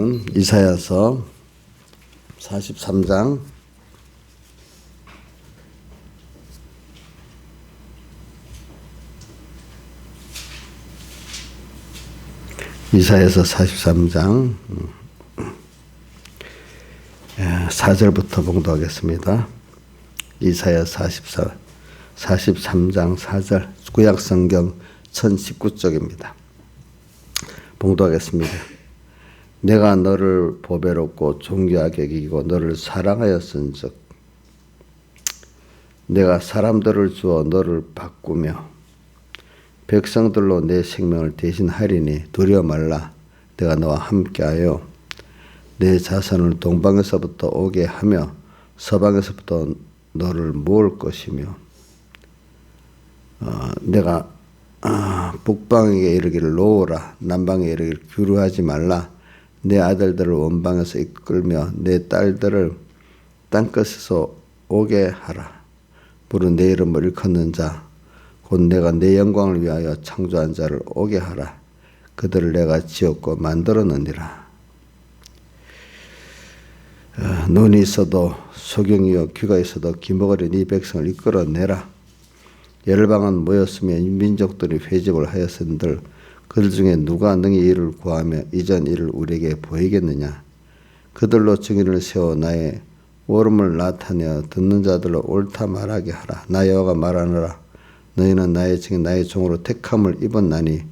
이사야서 43장 이사야서 43장 4절부터 봉독하겠습니다. 이사야 43장 4절 구약성경 1019쪽입니다. 봉독하겠습니다. 내가 너를 보배롭고 존귀하게 여기고 너를 사랑하였은즉 내가 사람들을 주어 너를 바꾸며 백성들로 내 생명을 대신하리니 두려워 말라. 내가 너와 함께하여 내 자손을 동방에서부터 오게 하며 서방에서부터 너를 모을 것이며 내가 북방에게 이르기를 놓으라 남방에 이르기를 규류하지 말라. 내 아들들을 원방에서 이끌며 내 딸들을 땅끝에서 오게 하라. 부른 내 이름을 일컫는 자 곧 내가 내 영광을 위하여 창조한 자를 오게 하라. 그들을 내가 지었고 만들었느니라. 눈이 있어도 소경이요 귀가 있어도 기먹으리 네 백성을 이끌어내라. 열방은 모였으며 민족들이 회집을 하였은들 그들 중에 누가 능히 이를 구하며 이전 일을 우리에게 보이겠느냐. 그들로 증인을 세워 나의 옳음을 나타내어 듣는 자들로 옳다 말하게 하라. 나 여호와가 말하노라. 너희는 나의 증인 나의 종으로 택함을 입었나니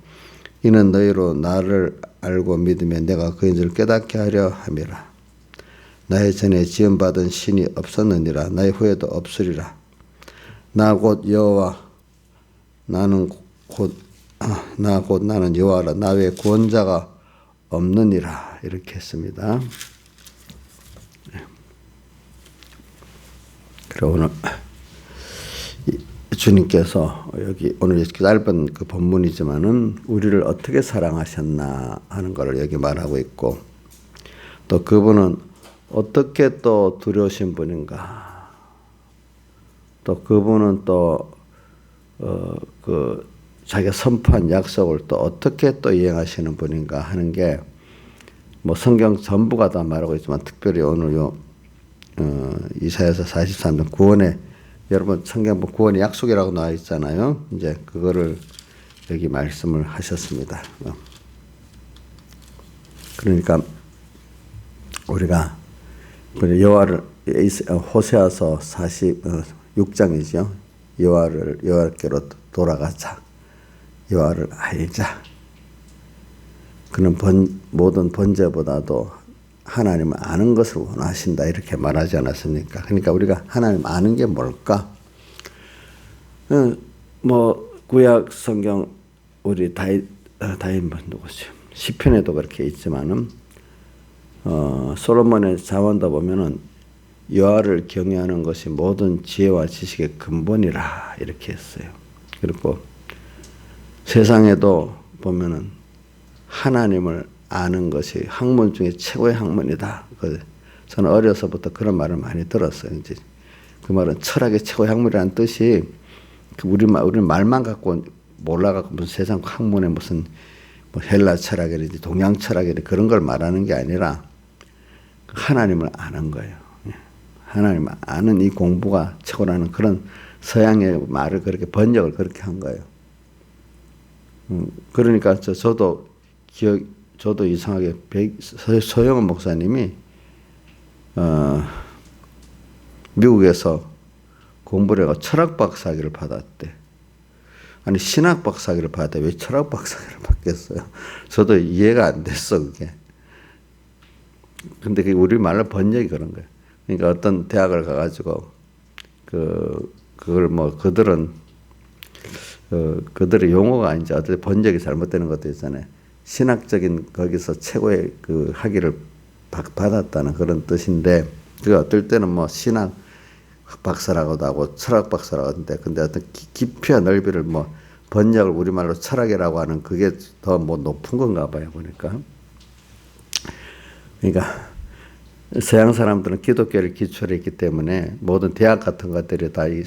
이는 너희로 나를 알고 믿으며 내가 그인줄 깨닫게 하려 함이라. 나의 전에 지음받은 신이 없었느니라. 나의 후에도 없으리라. 나 곧 여호와 나는 나는 여호와라. 나 외에 구원자가 없느니라. 이렇게 했습니다. 그리고 오늘 주님께서 여기 오늘 짧은 그 본문이지만은 우리를 어떻게 사랑하셨나 하는 것을 여기 말하고 있고 또 그분은 어떻게 또 두려우신 분인가 또 그분은 또 자기가 선포한 약속을 또 어떻게 또 이행하시는 분인가 하는 게 뭐 성경 전부가 다 말하고 있지만 특별히 오늘 이사야서 43장 구원의 여러분 성경 구원의 약속이라고 나와 있잖아요. 이제 그거를 여기 말씀을 하셨습니다. 그러니까 우리가 여호와를 호세아서 46장이죠. 여호와께로 돌아가자. 여호와를 알자. 그는 모든 번제보다도 하나님을 아는 것을 원하신다 이렇게 말하지 않았습니까? 그러니까 우리가 하나님 아는 게 뭘까? 뭐 구약 성경 우리 다윗 누구지? 시편에도 그렇게 있지만은 솔로몬의 잠언도 보면은 여호와를 경외하는 것이 모든 지혜와 지식의 근본이라 이렇게 했어요. 그리고 세상에도 보면은 하나님을 아는 것이 학문 중에 최고의 학문이다. 저는 어려서부터 그런 말을 많이 들었어요. 이제 그 말은 철학의 최고의 학문이라는 뜻이 우리 말만 갖고 몰라갖고 무슨 세상 학문에 무슨 뭐 헬라 철학이라든지 동양 철학이라든지 그런 걸 말하는 게 아니라 하나님을 아는 거예요. 하나님을 아는 이 공부가 최고라는 그런 서양의 말을 그렇게 번역을 그렇게 한 거예요. 그러니까 저도 이상하게 서영은 목사님이 미국에서 공부를 해가 철학 박사학위를 받았대. 아니 신학 박사학위를 받았대. 왜 철학 박사학위를 받겠어요? 저도 이해가 안 됐어 그게. 근데 그게 우리 말로 번역이 그런 거예요. 그러니까 어떤 대학을 가가지고 그걸 뭐 그들의 용어가 아닌지 어떻게 번역이 잘못되는 것도 있잖아요. 신학적인 거기서 최고의 그 학위를 받았다는 그런 뜻인데 그 어떨 때는 뭐 신학 박사라고도 하고 철학 박사라고 하는데 근데 어떤 깊이와 넓이를 뭐 번역을 우리말로 철학이라고 하는 그게 더 뭐 높은 건가 봐요 보니까. 그러니까 서양 사람들은 기독교를 기초로 했기 때문에 모든 대학 같은 것들이 다 이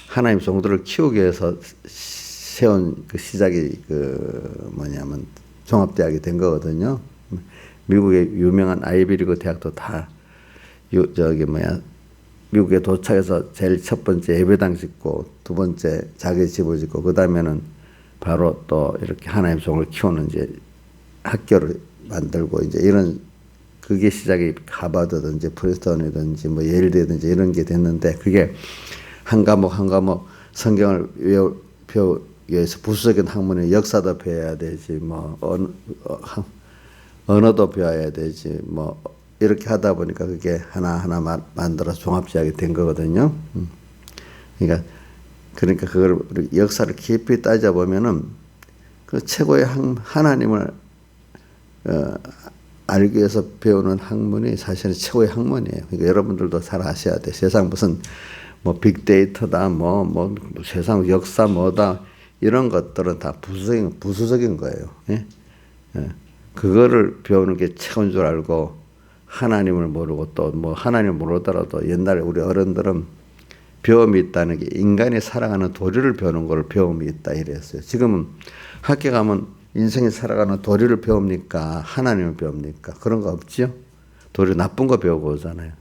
하나님 종들을 키우기 위해서 세운 그 시작이 종합대학이 된 거거든요. 미국의 유명한 아이비리그 대학도 다 미국에 도착해서 제일 첫 번째 예배당 짓고 두 번째 자기 집을 짓고 그 다음에는 바로 또 이렇게 하나님의 종을 키우는 이제 학교를 만들고 이제 이런 그게 시작이 하버드든지 프린스턴이든지 뭐 예일대든지 이런 게 됐는데 그게 한 과목 한 과목 성경을 배우기 위해서 부수적인 학문의 역사도 배워야 되지 뭐 언어도 배워야 되지 뭐 이렇게 하다 보니까 그게 하나하나 만들어 종합지학이 된 거거든요. 그러니까 그걸 역사를 깊이 따져보면은 그 최고의 하나님을 알기 위해서 배우는 학문이 사실은 최고의 학문이에요. 그러니까 여러분들도 잘 아셔야 돼. 세상 무슨 뭐 빅데이터다, 뭐 세상 역사 뭐다 이런 것들은 다 부수적인 거예요. 예? 그거를 배우는 게 최고인 줄 알고 하나님을 모르고 또 뭐 하나님을 모르더라도 옛날에 우리 어른들은 배움이 있다는 게 인간이 살아가는 도리를 배우는 걸 배움이 있다 이랬어요. 지금은 학교 가면 인생이 살아가는 도리를 배웁니까? 하나님을 배웁니까? 그런 거 없지요? 도리 나쁜 거 배우고 오잖아요.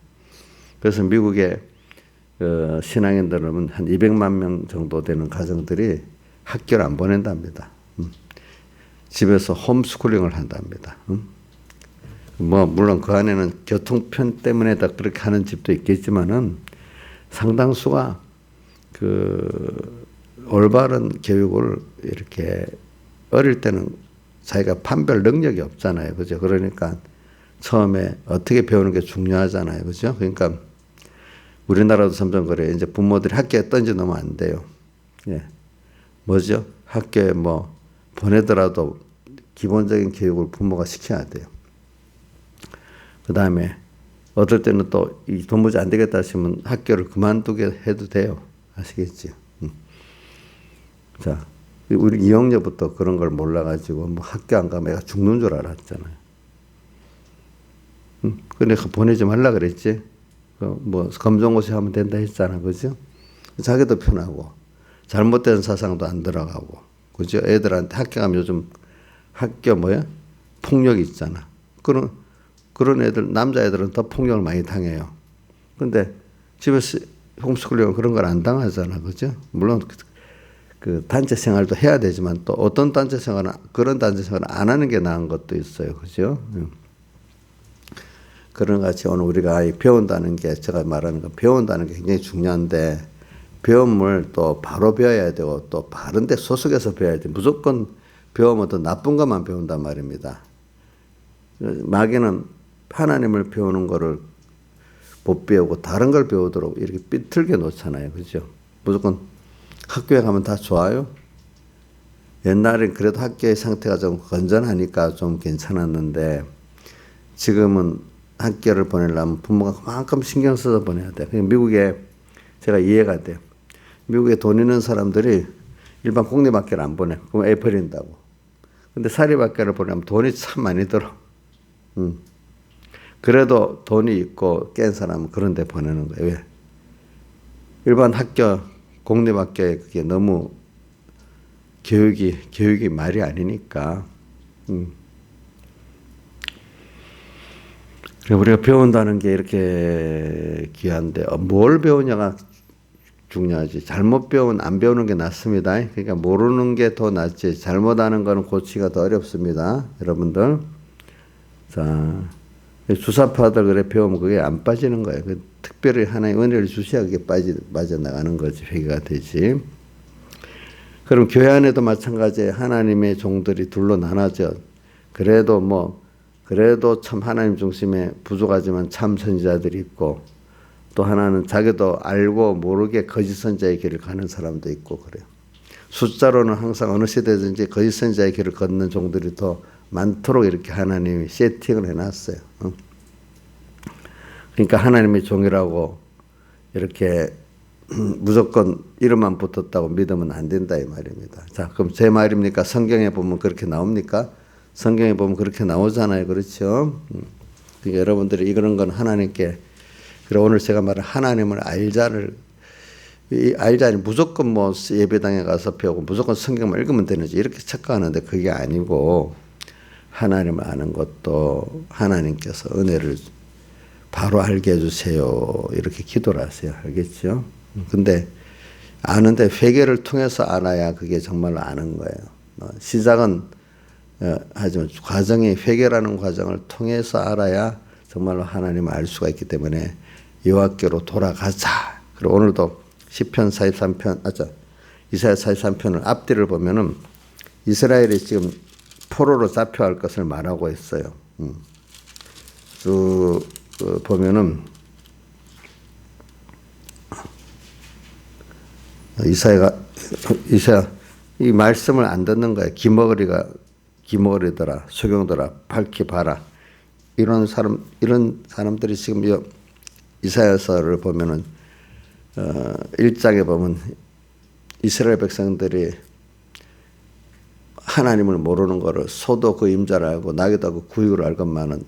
그래서 미국의 신앙인들은 한 200만 명 정도 되는 가정들이 학교를 안 보낸답니다. 집에서 홈스쿨링을 한답니다. 뭐 물론 그 안에는 교통편 때문에 다 그렇게 하는 집도 있겠지만은 상당수가 그 올바른 교육을 이렇게 어릴 때는 자기가 판별 능력이 없잖아요. 그죠? 그러니까 처음에 어떻게 배우는 게 중요하잖아요. 그죠? 그러니까 우리나라도 점점 그래요. 이제 부모들이 학교에 던져놓으면 안 돼요. 예. 뭐죠? 학교에 뭐 보내더라도 기본적인 교육을 부모가 시켜야 돼요. 그 다음에 어떨 때는 또 이 도무지 안 되겠다 하시면 학교를 그만두게 해도 돼요. 아시겠지요? 자, 우리 이영녀부터 그런 걸 몰라가지고 뭐 학교 안 가면 애가 죽는 줄 알았잖아요. 근데 보내지 말라 그랬지. 뭐 검정고시 하면 된다 했잖아, 그죠? 자기도 편하고 잘못된 사상도 안 들어가고, 그죠? 애들한테 학교 가면 요즘 학교 폭력이 있잖아. 그런 애들 남자애들은 더 폭력을 많이 당해요. 근데 집에서 홈스쿨링은 그런 걸 안 당하잖아, 그죠? 물론 그 단체 생활도 해야 되지만 또 어떤 단체 생활은 그런 단체 생활을 안 하는 게 나은 것도 있어요, 그죠? 그런 같이 오늘 우리가 배운다는 게 제가 말하는 건 배운다는 게 굉장히 중요한데 배움을 또 바로 배워야 되고 또 바른데 소속해서 배워야 돼. 무조건 배우면 더 나쁜 것만 배운단 말입니다. 마귀는 하나님을 배우는 거를 못 배우고 다른 걸 배우도록 이렇게 삐뚤게 놓잖아요. 그죠? 무조건 학교에 가면 다 좋아요. 옛날엔 그래도 학교의 상태가 좀 건전하니까 좀 괜찮았는데 지금은 학교를 보내려면 부모가 그만큼 신경 써서 보내야 돼. 미국에 제가 이해가 돼요. 미국에 돈 있는 사람들이 일반 공립학교를 안 보내. 그럼 애 버린다고. 근데 사립학교를 보내면 돈이 참 많이 들어. 그래도 돈이 있고 깬 사람은 그런 데 보내는 거예요. 왜? 일반 학교, 공립학교에 그게 너무 교육이 말이 아니니까. 우리가 배운다는 게 이렇게 귀한데 뭘 배우냐가 중요하지. 잘못 배우면 안 배우는 게 낫습니다. 그러니까 모르는 게 더 낫지. 잘못하는 거는 고치기가 더 어렵습니다. 여러분들. 자, 주사파들 그래 배우면 그게 안 빠지는 거예요. 특별히 하나의 은혜를 주셔야 그게 빠져나가는 거지. 회개가 되지. 그럼 교회 안에도 마찬가지에 하나님의 종들이 둘로 나눠져. 그래도 참 하나님 중심에 부족하지만 참 선지자들이 있고 또 하나는 자기도 알고 모르게 거짓 선지자의 길을 가는 사람도 있고 그래요. 숫자로는 항상 어느 시대든지 거짓 선지자의 길을 걷는 종들이 더 많도록 이렇게 하나님이 세팅을 해놨어요. 그러니까 하나님의 종이라고 이렇게 무조건 이름만 붙었다고 믿으면 안 된다 이 말입니다. 자, 그럼 제 말입니까? 성경에 보면 그렇게 나옵니까? 성경에 보면 그렇게 나오잖아요. 그렇죠? 그러니까 여러분들이 이런 건 하나님께 그리고 오늘 제가 말한 하나님을 알자니 무조건 예배당에 가서 배우고 무조건 성경만 읽으면 되는지 이렇게 착각하는데 그게 아니고 하나님을 아는 것도 하나님께서 은혜를 바로 알게 해주세요. 이렇게 기도를 하세요. 알겠죠? 근데 아는데 회개를 통해서 알아야 그게 정말로 아는 거예요. 시작은 하지만 과정이 회개라는 과정을 통해서 알아야 정말로 하나님을 알 수가 있기 때문에 여호와께로 돌아가자. 그리고 오늘도 시편 43편, 이사야 43편을 앞뒤를 보면은 이스라엘이 지금 포로로 잡혀갈 것을 말하고 있어요. 쭉 보면은 이사야 이 말씀을 안 듣는 거예요. 기머거리더라, 소경들아, 밝히 봐라. 이런 사람들이 지금 이사야서를 보면은 1장에 보면 이스라엘 백성들이 하나님을 모르는 거를 소도 그 임자를 알고 나귀도 그 구유를 알건만은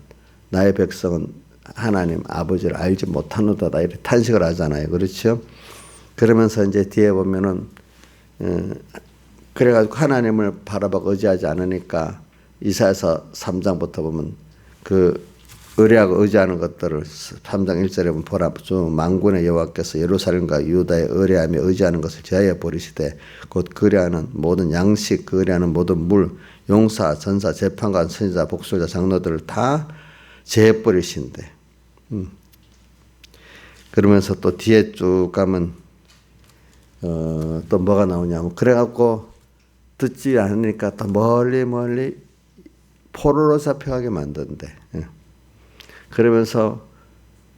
나의 백성은 하나님 아버지를 알지 못하노다 이렇게 탄식을 하잖아요. 그렇죠? 그러면서 이제 뒤에 보면은 그래가지고 하나님을 바라보고 의지하지 않으니까 이사야서 3장부터 보면 그 의뢰하고 의지하는 것들을 3장 1절에 보면 보라 만군의 여호와께서 예루살렘과 유다에 의뢰하며 의지하는 것을 제하여 버리시되 곧 의뢰하는 모든 양식 의뢰하는 모든 물 용사 전사 재판관 선지자 복술자 장로들을 다 제해 버리신대. 그러면서 또 뒤에 쭉 가면 또 뭐가 나오냐면 그래갖고 듣지 않으니까 또 멀리 포로로 잡혀가게 만든대. 그러면서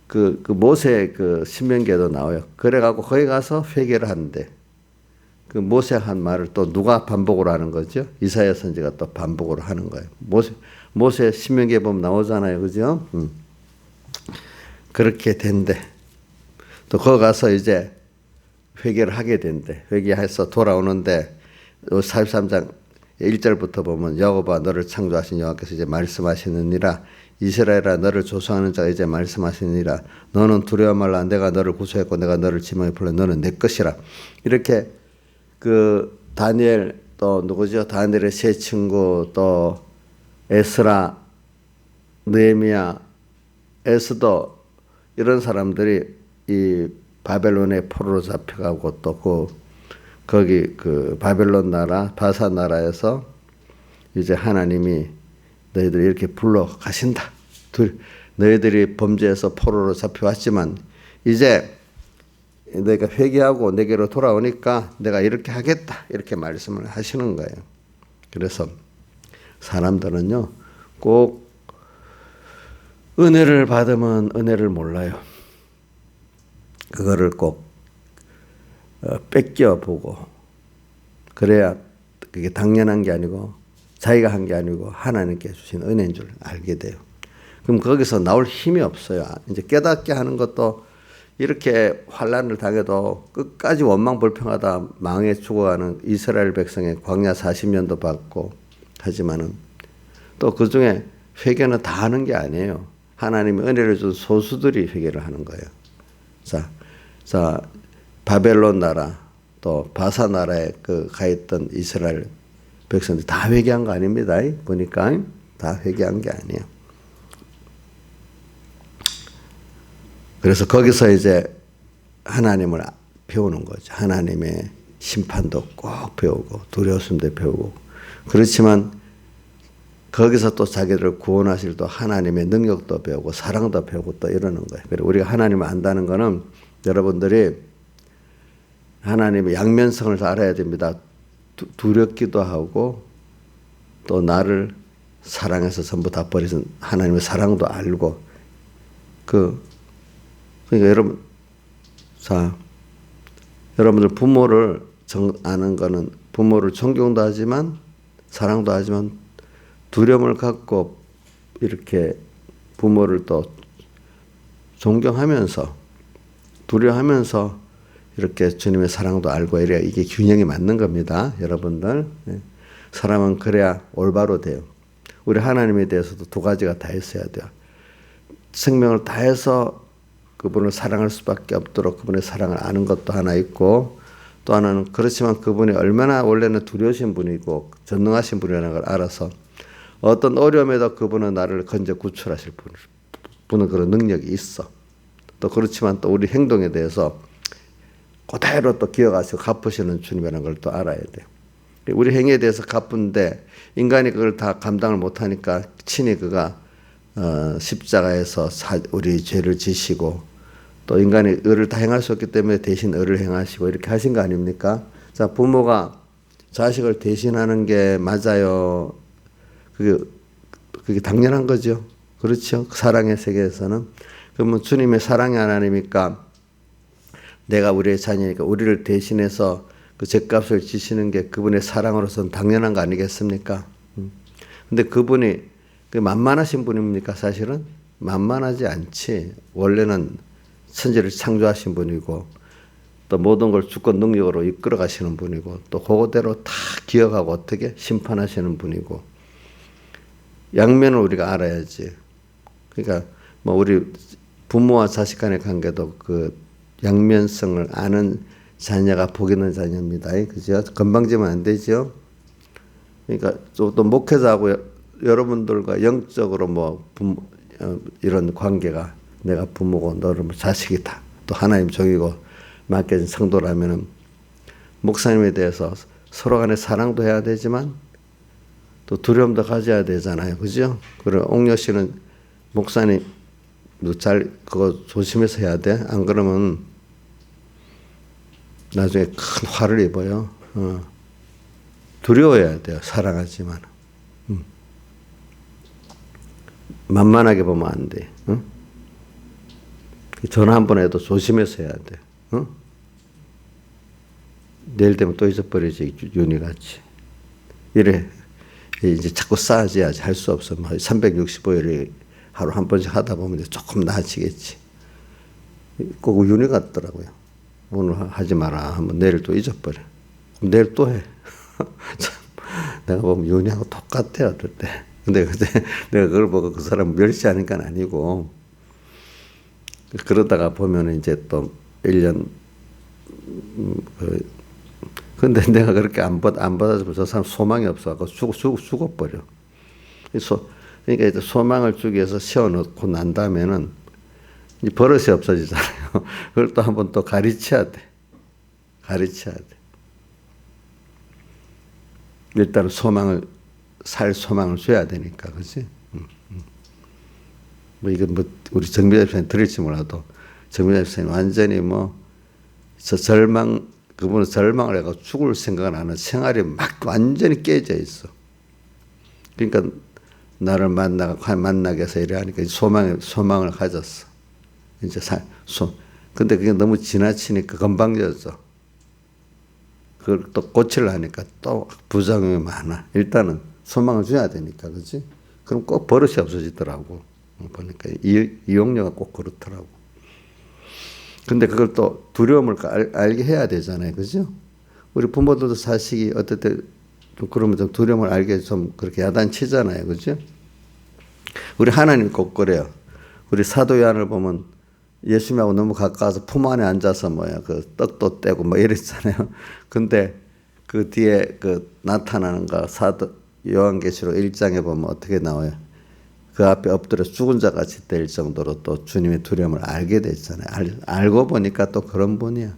그 모세 그 신명기에도 나와요. 그래갖고 거기 가서 회개를 하는데 그 모세 한 말을 또 누가 반복을 하는 거죠? 이사야 선지가 또 반복을 하는 거예요. 모세 신명기에 보면 나오잖아요, 그죠? 그렇게 된대. 또 거기 가서 이제 회개를 하게 된대. 회개해서 돌아오는데 43장 1절부터 보면 여호와 너를 창조하신 여호와께서 이제 말씀하시느니라 이스라엘아 너를 조성하는 자가 이제 말씀하시느니라 너는 두려워 말라 내가 너를 구속했고 내가 너를 지명에 불러 너는 내 것이라. 이렇게 그 다니엘 또 누구죠? 다니엘의 세 친구 또 에스라, 느헤미야, 에스더 이런 사람들이 이 바벨론의 포로로 잡혀가고 또 거기 그 바벨론 나라 바사 나라에서 이제 하나님이 너희들이 이렇게 불러 가신다. 너희들이 범죄해서 포로로 잡혀왔지만 이제 너희가 회개하고 내게로 돌아오니까 내가 이렇게 하겠다. 이렇게 말씀을 하시는 거예요. 그래서 사람들은요 꼭 은혜를 받으면 은혜를 몰라요. 그거를 꼭 뺏겨보고 그래야 그게 당연한 게 아니고 자기가 한 게 아니고 하나님께 주신 은혜인 줄 알게 돼요. 그럼 거기서 나올 힘이 없어요. 이제 깨닫게 하는 것도 이렇게 환난을 당해도 끝까지 원망불평하다 망해 죽어가는 이스라엘 백성의 광야 40년도 받고 하지만은 또 그중에 회개는 다 하는 게 아니에요. 하나님이 은혜를 준 소수들이 회개를 하는 거예요. 자 바벨론 나라 또 바사 나라에 가 있던 이스라엘 백성들이 다 회개한 거 아닙니다. 보니까 다 회개한 게 아니에요. 그래서 거기서 이제 하나님을 배우는 거죠. 하나님의 심판도 꼭 배우고 두려움도 배우고 그렇지만 거기서 또 자기들을 구원하실 또 하나님의 능력도 배우고 사랑도 배우고 또 이러는 거예요. 그리고 우리가 하나님을 안다는 거는 여러분들이 하나님의 양면성을 다 알아야 됩니다. 두렵기도 하고 또 나를 사랑해서 전부 다 버리신 하나님의 사랑도 알고 그러니까 여러분들 부모를 아는 거는 부모를 존경도 하지만 사랑도 하지만 두려움을 갖고 이렇게 부모를 또 존경하면서 두려워하면서 이렇게 주님의 사랑도 알고 이래야 이게 균형이 맞는 겁니다. 여러분들. 사람은 그래야 올바로 돼요. 우리 하나님에 대해서도 두 가지가 다 있어야 돼요. 생명을 다해서 그분을 사랑할 수밖에 없도록 그분의 사랑을 아는 것도 하나 있고 또 하나는 그렇지만 그분이 얼마나 원래는 두려우신 분이고 전능하신 분이라는 걸 알아서 어떤 어려움에도 그분은 나를 건져 구출하실 분은 그런 능력이 있어. 또 그렇지만 또 우리 행동에 대해서 그대로 또 기억하시고 갚으시는 주님이라는 걸 또 알아야 돼요. 우리 행위에 대해서 갚은데 인간이 그걸 다 감당을 못하니까 친히 그가 십자가에서 우리 죄를 지시고 또 인간이 의를 다 행할 수 없기 때문에 대신 의를 행하시고 이렇게 하신 거 아닙니까? 자, 부모가 자식을 대신하는 게 맞아요. 그게 당연한 거죠. 그렇죠. 사랑의 세계에서는. 그러면 주님의 사랑의 하나님이니까 내가 우리의 자녀니까 우리를 대신해서 그 죄값을 지시는 게 그분의 사랑으로서는 당연한 거 아니겠습니까? 근데 그분이 그 만만하신 분입니까? 사실은 만만하지 않지. 원래는 천지를 창조하신 분이고 또 모든 걸 주권 능력으로 이끌어 가시는 분이고 또 그거대로 다 기억하고 어떻게 심판하시는 분이고 양면을 우리가 알아야지. 그러니까 뭐 우리 부모와 자식 간의 관계도 그 양면성을 아는 자녀가 복 있는 자녀입니다. 그죠? 건방지면 안 되죠. 그러니까 또 목회자하고 여러분들과 영적으로 뭐 이런 관계가 내가 부모고 너는 자식이다. 또 하나님 종이고 맡겨진 성도라면은 목사님에 대해서 서로 간에 사랑도 해야 되지만 또 두려움도 가져야 되잖아요. 그죠? 그리고 옥녀 씨는 목사님 잘 그거 조심해서 해야 돼. 안 그러면 나중에 큰 화를 입어요. 두려워해야 돼요. 사랑하지만. 만만하게 보면 안 돼. 전화 한 번 해도 조심해서 해야 돼. 내일 되면 또 잊어버리지. 윤희같이. 이래. 이제 자꾸 쌓아져야지 할 수 없어. 365일에 하루 한 번씩 하다 보면 이제 조금 나아지겠지. 꼭 윤희 같더라고요. 오늘 하지 마라 하면 내일 또 잊어버려. 그럼 내일 또 해. 참, 내가 보면 윤희하고 똑같아요. 어떨 때. 근데 내가 그걸 보고 그 사람 멸시하는 건 아니고 그러다가 보면 이제 또 1년 근데 내가 그렇게 안 받아주면 저 사람 소망이 없어서 죽어버려. 그러니까 이제 소망을 주기 위해서 세워놓고 난 다음에는 버릇이 없어지잖아요. 그걸 또 한번 또 가르쳐야 돼. 가르쳐야 돼. 일단 살 소망을 줘야 되니까, 그지? 뭐 이건 뭐 우리 정비자 집사님 들을지 몰라도 정비자 집사님 완전히 그분은 절망을 해가 죽을 생각을 하는 생활이 막 완전히 깨져 있어. 그러니까 나를 만나게 해서 이래 하니까 소망을 가졌어. 이제 근데 그게 너무 지나치니까 건방져져. 그걸 또 고치려 하니까 또 부작용이 많아. 일단은 소망을 줘야 되니까, 그지? 그럼 꼭 버릇이 없어지더라고. 보니까 이용료가 꼭 그렇더라고. 근데 그걸 또 두려움을 알게 해야 되잖아요. 그죠? 우리 부모들도 자식이 어떨 때 좀 그러면 좀 두려움을 알게 좀 그렇게 야단치잖아요. 그죠? 우리 하나님 꼭 그래요. 우리 사도 요한을 보면 예수님하고 너무 가까워서 품 안에 앉아서 그 떡도 떼고 뭐 이랬잖아요. 근데 그 뒤에 그 나타나는 거 사도 요한계시록 1장에 보면 어떻게 나와요? 그 앞에 엎드려 죽은 자 같이 될 정도로 또 주님의 두려움을 알게 됐잖아요. 알고 보니까 또 그런 분이야.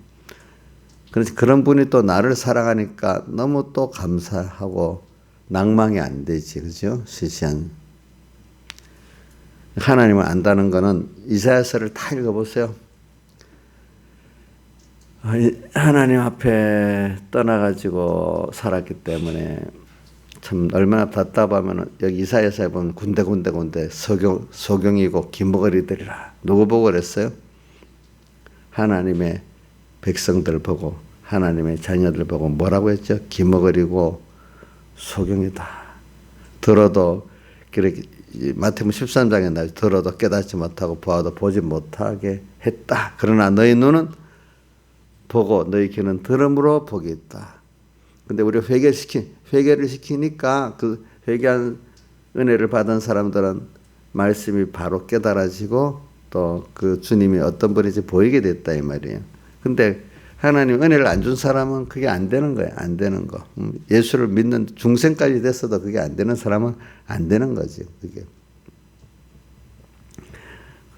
그래서 그런 분이 또 나를 사랑하니까 너무 또 감사하고 낭망이 안 되지. 그죠? 시시한. 하나님을 안다는 거는 이사야서를 다 읽어보세요. 하나님 앞에 떠나가지고 살았기 때문에 참 얼마나 답답하면 여기 이사야서에 보면 군데 소경이고 기머거리들이라. 누구 보고 그랬어요? 하나님의 백성들 보고 하나님의 자녀들 보고 뭐라고 했죠? 기머거리고 소경이다. 들어도 그렇게 마태복음 13장에 나 들어도 깨닫지 못하고 보아도 보지 못하게 했다. 그러나 너희 눈은 보고 너희 귀는 들음으로 복이 있다. 근데 우리 회개를 시키니까 그 회개한 은혜를 받은 사람들은 말씀이 바로 깨달아지고 또 그 주님이 어떤 분인지 보이게 됐다 이 말이에요. 근데 하나님 은혜를 안 준 사람은 그게 안 되는 거예요. 안 되는 거. 예수를 믿는 중생까지 됐어도 그게 안 되는 사람은 안 되는 거지. 그게.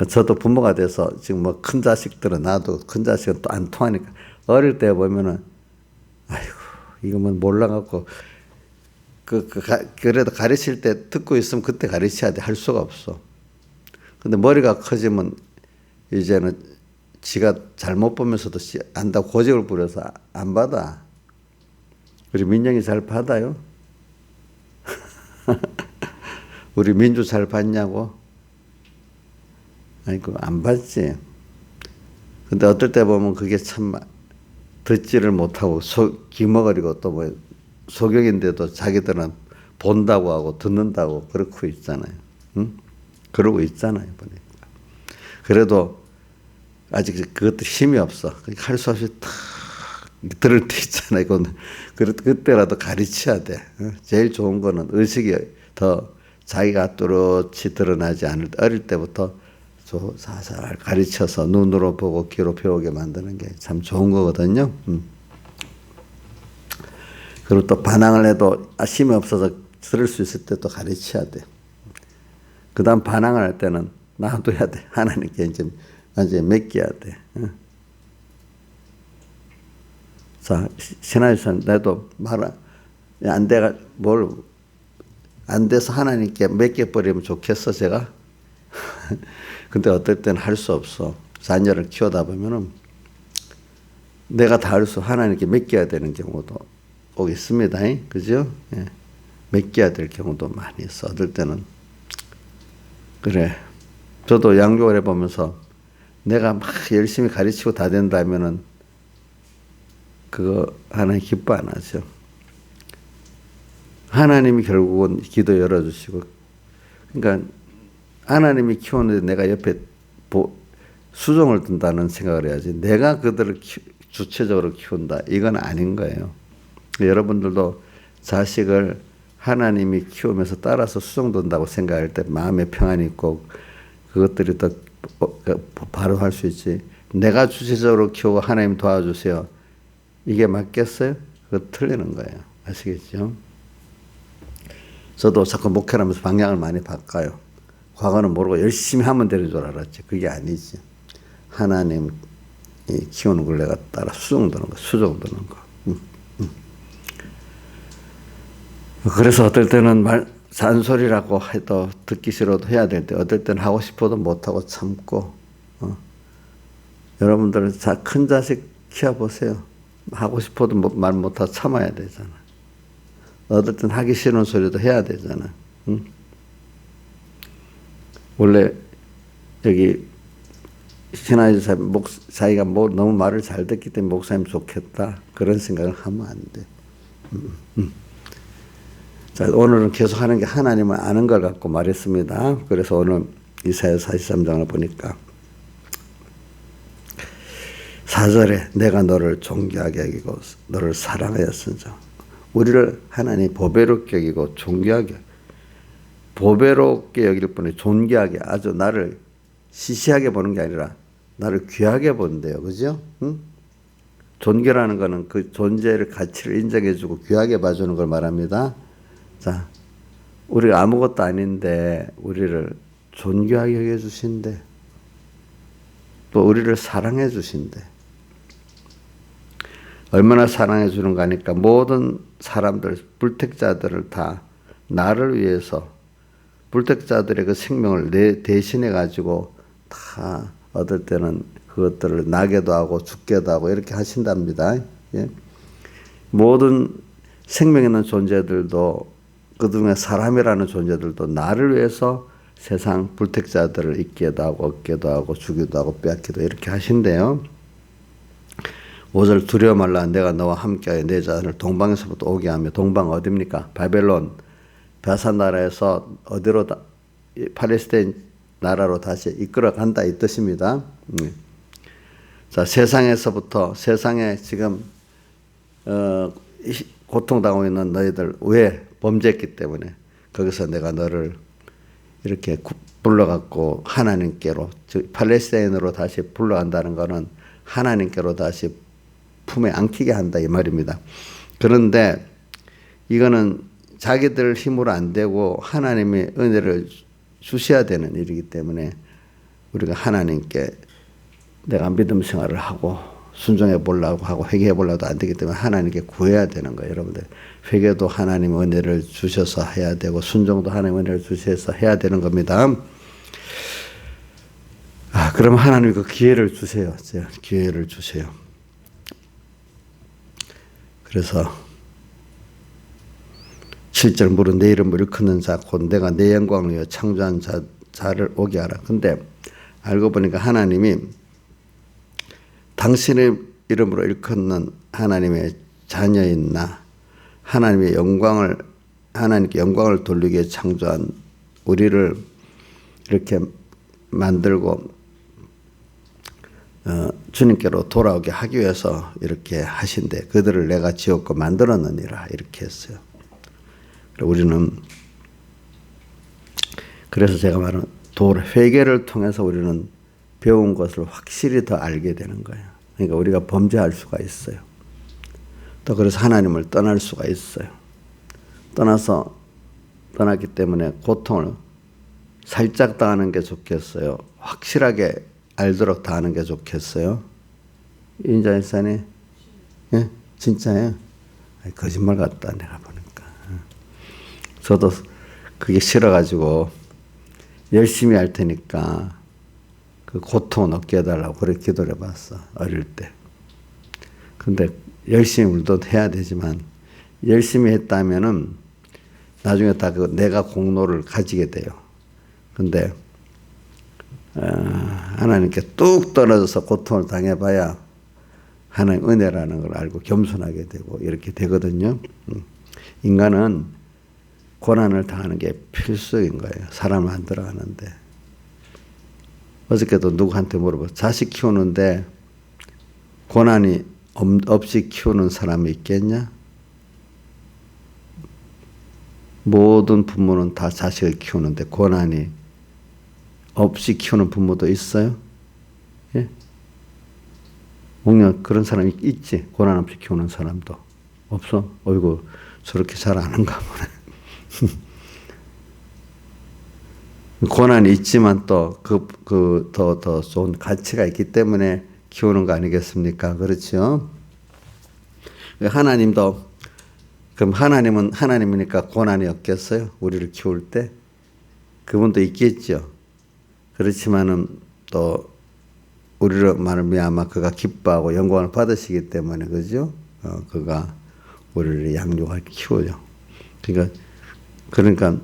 저도 부모가 돼서 지금 뭐 큰 자식들은 나도 큰 자식은 또 안 통하니까 어릴 때 보면은 아이고 이거 뭐 몰라갖고 그래도 가르칠 때 듣고 있으면 그때 가르쳐야 돼. 할 수가 없어. 근데 머리가 커지면 이제는 지가 잘못 보면서도 안다고 고집을 부려서 안 받아. 우리 민영이 잘 받아요? 우리 민주 잘 받냐고? 아이고, 안 받지. 근데 어떨 때 보면 그게 참 듣지를 못하고 기머거리고 또 뭐 소경인데도 자기들은 본다고 하고 듣는다고 그러고 있잖아요. 응? 그러고 있잖아요. 보니까. 그래도 아직 그것도 힘이 없어. 할 수 없이 탁 들을 때 있잖아요. 이거는. 그때라도 가르쳐야 돼. 제일 좋은 거는 의식이 더 자기가 뚜렷이 드러나지 않을 때 어릴 때부터 살살 가르쳐서 눈으로 보고 귀로 배우게 만드는 게 참 좋은 거거든요. 그리고 또 반항을 해도 힘이 없어서 들을 수 있을 때 또 가르쳐야 돼. 그 다음 반항을 할 때는 놔둬야 돼. 하나님께 이제 완전히 맡겨야 돼. 자, 신하유선 나도 안 돼가 안 돼서 하나님께 맡겨버리면 좋겠어 제가. 근데 어떨 때는 할 수 없어. 자녀를 키우다 보면은 내가 다 할 수 하나님께 맡겨야 되는 경우도 오겠습니다. 그죠? 예. 맡겨야 될 경우도 많이 있어. 어떨 때는 그래. 저도 양육을 해보면서 내가 막 열심히 가르치고 다 된다면은 그거 하나님 기뻐 안 하죠. 하나님이 결국은 기도 열어주시고, 그러니까 하나님이 키우는데 내가 옆에 수종을 둔다는 생각을 해야지. 내가 그들을 주체적으로 키운다. 이건 아닌 거예요. 여러분들도 자식을 하나님이 키우면서 따라서 수종 둔다고 생각할 때 마음에 평안이 있고 그것들이 더 바로 할 수 있지. 내가 주체적으로 키우고 하나님 도와주세요. 이게 맞겠어요? 그거 틀리는 거예요. 아시겠죠? 저도 자꾸 목회를 하면서 방향을 많이 바꿔요. 과거는 모르고 열심히 하면 되는 줄 알았지. 그게 아니지. 하나님이 키우는 걸 내가 따라 수정드는 거, 수정드는 거. 그래서 어떨 때는 잔소리라고 해도 듣기 싫어도 해야 될 때, 어떨 때는 하고 싶어도 못하고 참고. 여러분들은 큰 자식 키워보세요. 하고 싶어도 말 못하고 참아야 되잖아. 어떨 땐 하기 싫은 소리도 해야 되잖아. 응? 원래 여기 신하유 자기가 너무 말을 잘 듣기 때문에 목사님 좋겠다 그런 생각을 하면 안 돼. 자, 오늘은 계속 하는 게 하나님을 아는 걸 갖고 말했습니다. 그래서 오늘 이사야 43장을 보니까 4절에 내가 너를 존귀하게 여기고 너를 사랑하였으므로 우리를 하나님 보배롭게 여기고 존귀하게 보배롭게 여길 뿐에 존귀하게 아주 나를 시시하게 보는 게 아니라 나를 귀하게 본대요. 그죠? 응? 존귀라는 거는 그 존재를 가치를 인정해주고 귀하게 봐주는 걸 말합니다. 자, 우리가 아무것도 아닌데 우리를 존귀하게 여겨주신대. 또 우리를 사랑해 주신대. 얼마나 사랑해 주는가 하니까 모든 사람들, 불택자들을 다 나를 위해서 불택자들의 그 생명을 대신해 가지고 다 얻을 때는 그것들을 나게도 하고 죽게도 하고 이렇게 하신답니다. 예? 모든 생명 있는 존재들도 그중에 사람이라는 존재들도 나를 위해서 세상 불택자들을 잊게도 하고 얻게도 하고 주기도 하고 빼앗기도 이렇게 하신대요. 5절 두려워 말라 내가 너와 함께하여 내 자를 동방에서부터 오게 하며 동방 어디입니까? 바벨론 바산 나라에서 어디로 팔레스타인 나라로 다시 이끌어 간다 이 뜻입니다. 자, 세상에서부터 세상에 지금 고통당하고 있는 너희들 왜 범죄했기 때문에 거기서 내가 너를 이렇게 불러갖고 하나님께로 즉 팔레스타인으로 다시 불러간다는 것은 하나님께로 다시 품에 안기게 한다 이 말입니다. 그런데 이거는 자기들 힘으로 안 되고 하나님의 은혜를 주셔야 되는 일이기 때문에 우리가 하나님께 내가 믿음 생활을 하고 순종해 보려고 하고 회개해 보려도 안 되기 때문에 하나님께 구해야 되는 거예요. 여러분들 회개도 하나님의 은혜를 주셔서 해야 되고 순종도 하나님의 은혜를 주셔서 해야 되는 겁니다. 그럼 하나님이 그 기회를 주세요. 기회를 주세요. 그래서 7절 물은 내 이름을 일컫는 자 곧 내가 내 영광을 위하여 창조한 자를 오게 하라. 근데 알고 보니까 하나님이 당신의 이름으로 일컫는 하나님의 자녀인 나, 하나님께 영광을 돌리기 위해 창조한 우리를 이렇게 만들고 주님께로 돌아오게 하기 위해서 이렇게 하신대. 그들을 내가 지었고 만들었느니라 이렇게 했어요. 우리는 그래서 제가 말하는 회개를 통해서 우리는 배운 것을 확실히 더 알게 되는 거예요. 그러니까 우리가 범죄할 수가 있어요. 또 그래서 하나님을 떠날 수가 있어요. 떠났기 때문에 고통을 살짝 당하는 게 좋겠어요? 확실하게 알도록 당하는 게 좋겠어요? 인자일산이? 예? 진짜예요? 거짓말 같다 내가 보니까. 저도 그게 싫어가지고 열심히 할 테니까 그 고통은 없게 해달라고 그래 기도를 해봤어. 어릴 때. 근데 열심히 물론 해야 되지만 열심히 했다면은 나중에 다 그 내가 공로를 가지게 돼요. 근데 하나님께 뚝 떨어져서 고통을 당해봐야 하나님 은혜라는 걸 알고 겸손하게 되고 이렇게 되거든요. 인간은 고난을 당하는 게 필수인 거예요. 사람을 만들어가는데. 어저께도 누구한테 물어봐. 자식 키우는데 고난이 없이 키우는 사람이 있겠냐? 모든 부모는 다 자식을 키우는데 고난이 없이 키우는 부모도 있어요? 예? 목련 그런 사람이 있지. 고난 없이 키우는 사람도 없어? 어이구 저렇게 잘 아는가 보네. 고난이 있지만 또 더 좋은 가치가 있기 때문에 키우는 거 아니겠습니까? 그렇죠? 하나님도 그럼 하나님은 하나님이니까 고난이 없겠어요? 우리를 키울 때 그분도 있겠죠. 그렇지만은 또 우리를 말미암아 그가 기뻐하고 영광을 받으시기 때문에 그죠? 그가 우리를 양육하고 키워요. 그러니까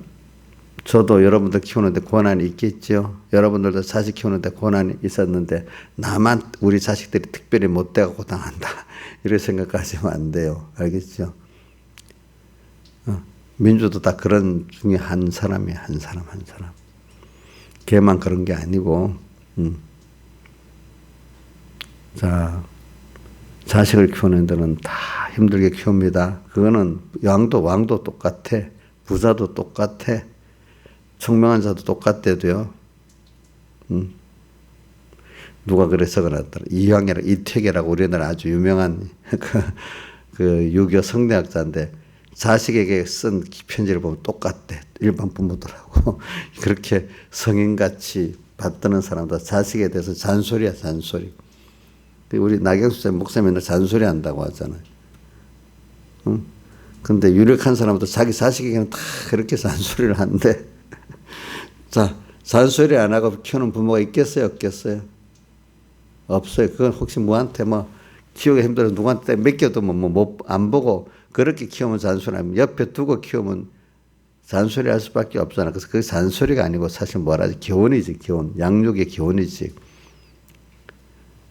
저도 여러분들 키우는데 고난이 있겠죠. 여러분들도 자식 키우는데 고난이 있었는데 나만 우리 자식들이 특별히 못돼갖고 당한다. 이렇게 생각하시면 안 돼요. 알겠죠? 민주도 다 그런 중에 한 사람이에요. 한 사람. 걔만 그런 게 아니고 자 자식을 키우는 데는 다 힘들게 키웁니다. 그거는 왕도 똑같아. 부자도 똑같아. 청명한 자도 똑같대도요. 누가 그래서 그러더라. 이택이라고 우리나라 아주 유명한 그 유교 성대학자인데 자식에게 쓴 편지를 보면 똑같대. 일반 부모들하고 그렇게 성인같이 받드는 사람도 자식에 대해서 잔소리야 잔소리. 우리 나경수 목사님 맨날 잔소리 한다고 하잖아요. 근데 유력한 사람도 자기 자식에게는 다 그렇게 잔소리를 하는데 자 잔소리 안 하고 키우는 부모가 있겠어요 없겠어요? 없어요. 그건 혹시 누구한테 키우기 힘들어서 누구한테 맡겨도 안 보고 그렇게 키우면 잔소리하면 옆에 두고 키우면 잔소리 할 수밖에 없잖아. 그래서 그게 잔소리가 아니고 사실 뭐라지 교훈이지 교훈. 양육의 교훈이지.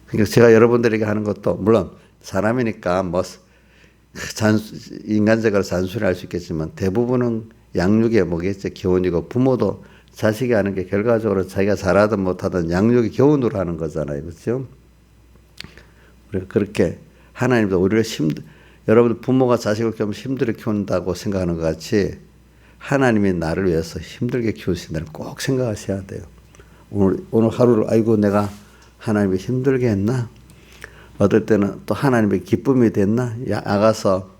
그러니까 제가 여러분들에게 하는 것도 물론 사람이니까 인간적으로 잔소리할 수 있겠지만 대부분은 양육의 뭐겠죠 교훈이고 부모도 자식이 하는 게 결과적으로 자기가 잘하든 못하든 양육의 교훈으로 하는 거잖아요. 그렇죠? 그렇게 하나님도 우리를 여러분 부모가 자식을 키우면 힘들게 키운다고 생각하는 것 같이 하나님이 나를 위해서 힘들게 키우신다는 꼭 생각하셔야 돼요. 오늘 하루를 아이고 내가 하나님이 힘들게 했나? 어떨 때는 또 하나님의 기쁨이 됐나? 아가서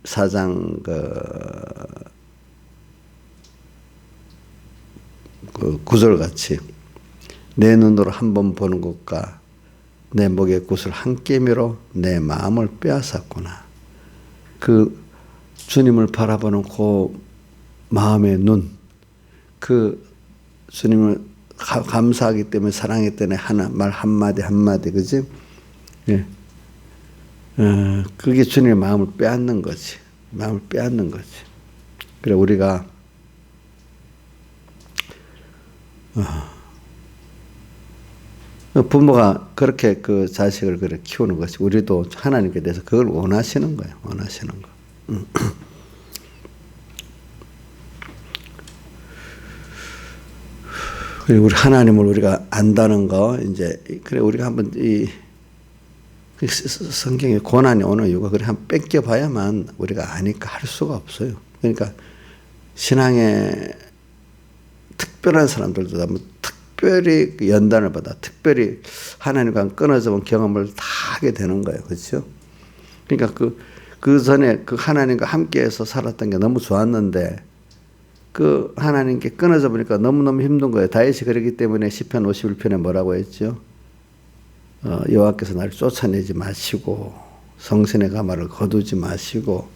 4장 그 구절 같이 내 눈으로 한 번 보는 것과 내 목의 굿을 한 깨미로 내 마음을 빼앗았구나. 그 주님을 바라보는 그 마음의 눈, 그 주님을 감사하기 때문에 사랑하기 때문에 말 한마디 한마디, 그지? 예. 그게 주님의 마음을 빼앗는 거지. 마음을 빼앗는 거지. 그래, 우리가 부모가 그렇게 그 자식을 그렇게 키우는 것이 우리도 하나님께 대해서 그걸 원하시는 거예요. 원하시는 거. 그리고 우리 하나님을 우리가 안다는 거, 이제, 그래, 우리가 한번 성경에 고난이 오는 이유가 그래, 한번 뺏겨봐야만 우리가 아니까 할 수가 없어요. 그러니까 신앙에 특별한 사람들도 한번 특별히 연단을 받아, 특별히 하나님과 끊어져 본 경험을 다 하게 되는 거예요. 그렇죠? 그러니까 그 전에 그 하나님과 함께해서 살았던 게 너무 좋았는데, 그 하나님께 끊어져 보니까 너무너무 힘든 거예요. 다윗이 그렇기 때문에 시편 51편에 뭐라고 했죠? 여호와께서 나를 쫓아내지 마시고 성신의 가마를 거두지 마시고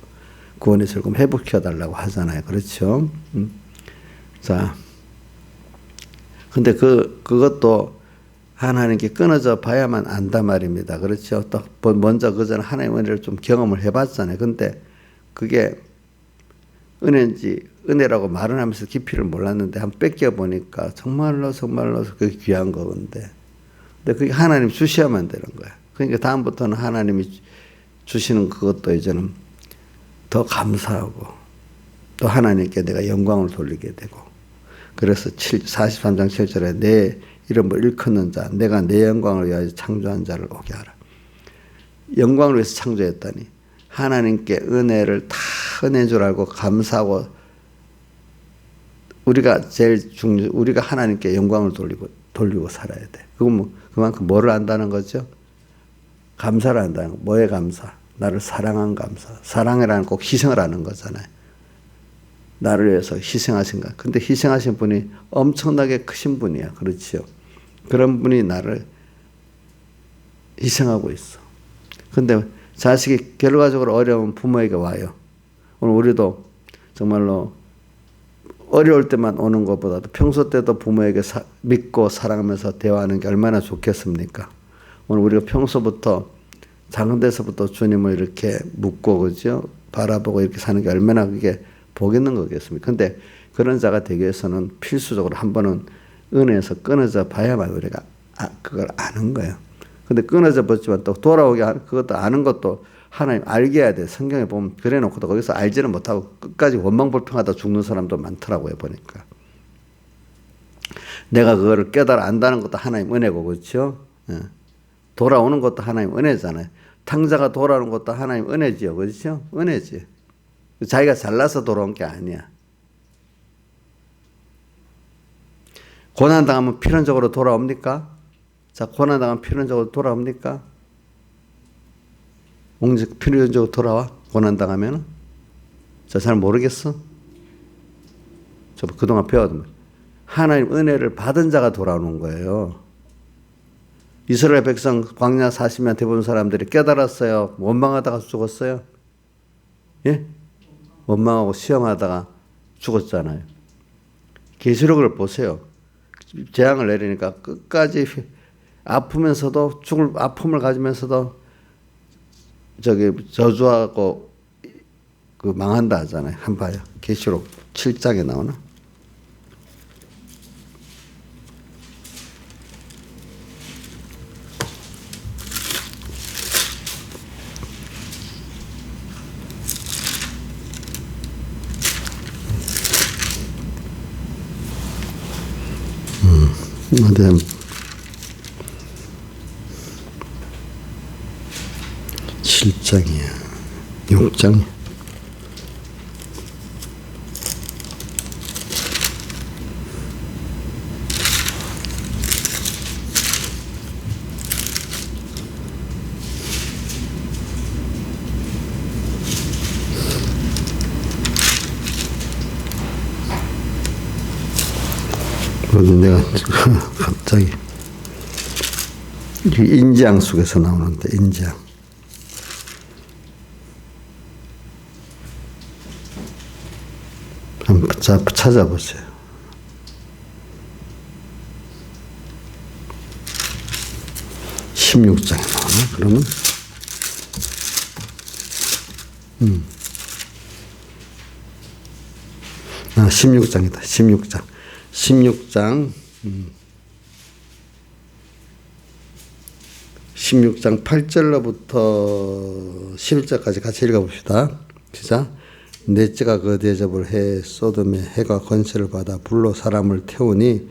구원의 슬픔 회복해 달라고 하잖아요. 그렇죠? 자, 근데 그것도 하나님께 끊어져 봐야만 안다 말입니다. 그렇죠? 또 먼저 그 전에 하나님의 은혜를 좀 경험을 해봤잖아요. 근데 그게 은혜라고 말은 하면서 깊이를 몰랐는데 한번 뺏겨보니까 정말로 그게 귀한 거건데. 근데 그게 하나님 주셔야만 되는 거야. 그러니까 다음부터는 하나님이 주시는 그것도 이제는 더 감사하고 또 하나님께 내가 영광을 돌리게 되고. 그래서 43장 7절에 내 이름을 일컫는 자, 내가 내 영광을 위하여 창조한 자를 오게 하라. 영광을 위해서 창조했다니. 하나님께 은혜를 다 은혜인 줄 알고 감사하고 우리가 우리가 하나님께 영광을 돌리고 살아야 돼. 그만큼 뭐를 안다는 거죠? 감사를 한다는 거. 뭐에 감사? 나를 사랑한 감사. 사랑이라는 꼭 희생을 하는 거잖아요. 나를 위해서 희생하신 것. 근데 희생하신 분이 엄청나게 크신 분이야. 그렇지요. 그런 분이 나를 희생하고 있어. 근데 자식이 결과적으로 어려운 부모에게 와요. 오늘 우리도 정말로 어려울 때만 오는 것보다도 평소 때도 부모에게 믿고 사랑하면서 대화하는 게 얼마나 좋겠습니까? 오늘 우리가 평소부터 작은 데서부터 주님을 이렇게 묻고, 그죠? 바라보고 이렇게 사는 게 얼마나 그게 복 있는 거겠습니까? 근데 그런 자가 되기 위해서는 필수적으로 한 번은 은혜에서 끊어져 봐야만 우리가 그걸 아는 거예요. 근데 끊어져 봤지만 또 돌아오게 그것도 아는 것도 하나님 알게 해야 돼. 성경에 보면 그래 놓고도 거기서 알지는 못하고 끝까지 원망불평하다 죽는 사람도 많더라고요, 보니까. 내가 그거를 깨달아 안다는 것도 하나님 은혜고, 그렇죠? 돌아오는 것도 하나님 은혜잖아요. 탕자가 돌아오는 것도 하나님 은혜지요, 그렇죠? 은혜지. 자기가 잘나서 돌아온 게 아니야. 고난당하면 필연적으로 돌아옵니까? 자, 고난당하면 필연적으로 돌아옵니까? 필연적으로 돌아와? 고난당하면? 자, 잘 모르겠어? 저 그동안 배워둔 하나님 은혜를 받은 자가 돌아오는 거예요. 이스라엘 백성 광야 40년 대부분 사람들이 깨달았어요. 원망하다가 죽었어요. 예? 원망하고 시험하다가 죽었잖아요. 계시록을 보세요. 재앙을 내리니까 끝까지 아프면서도 아픔을 가지면서도 저주하고 그 망한다 하잖아요. 한번 봐요. 계시록 7장에 나오나? 네. 7장이야. 6장. 그런데 내가 갑자기 인지양 속에서 나오는데 인지양. 한번 찾아보세요. (16장에) 나오나 그러면? 16장이다. 16장. 16장 8절로부터 11절까지 같이 읽어봅시다. 시작. 넷째가 그 대접을 해 소돔의 해가 권세를 받아 불로 사람을 태우니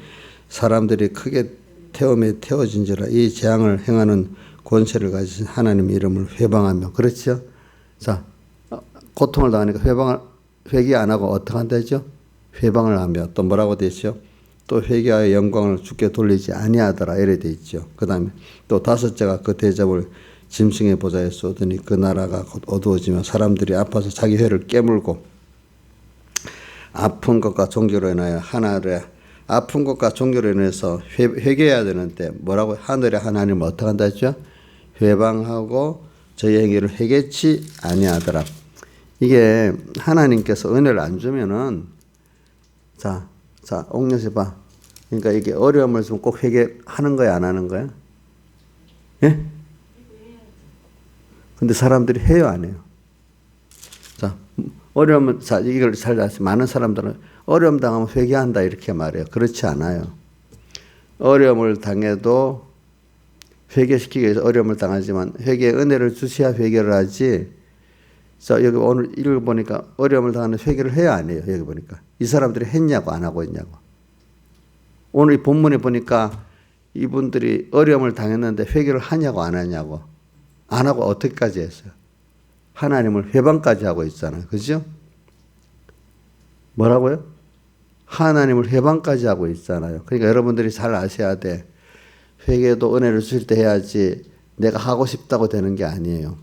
사람들이 크게 태움에 태워진지라. 이 재앙을 행하는 권세를 가진 하나님 이름을 회방하며. 그렇죠? 자, 고통을 당하니까 회개 안 하고 어떻게 한다죠? 회방을 하며. 또 뭐라고 되죠? 또 회개하여 영광을 주께 돌리지 아니하더라 이래 돼 있죠. 그 다음에 또 다섯째가 그 대접을 짐승의 보좌에 쏟으니 그 나라가 곧 어두워지며 사람들이 아파서 자기 회를 깨물고 아픈 것과 종교로 인하여 하늘에 아픈 것과 종교로 인해서 회개해야 되는데 뭐라고? 하늘의 하나님을 어떻게 한다 했죠? 회방하고 저희 행위를 회개치 아니하더라. 이게 하나님께서 은혜를 안 주면은 자 옥녀씨 봐. 그러니까 이게 어려움을 주면 꼭 회개하는 거야 안 하는 거야? 예? 근데 사람들이 해요 안 해요? 자 어려움은 이걸 잘 아시 많은 사람들은 어려움 당하면 회개한다 이렇게 말해요. 그렇지 않아요. 어려움을 당해도 회개시키기 위해서 어려움을 당하지만 회개의 은혜를 주셔야 회개를 하지. 자 여기 오늘 읽어보니까 어려움을 당하는 회개를 해야 안 해요. 여기 보니까 이 사람들이 했냐고 안 하고 있냐고. 오늘 이 본문에 보니까 이분들이 어려움을 당했는데 회개를 하냐고 안 하냐고. 안 하고 어떻게까지 했어요? 하나님을 회방까지 하고 있잖아요. 그죠? 뭐라고요? 하나님을 회방까지 하고 있잖아요. 그러니까 여러분들이 잘 아셔야 돼. 회개도 은혜를 주실 때 해야지 내가 하고 싶다고 되는 게 아니에요.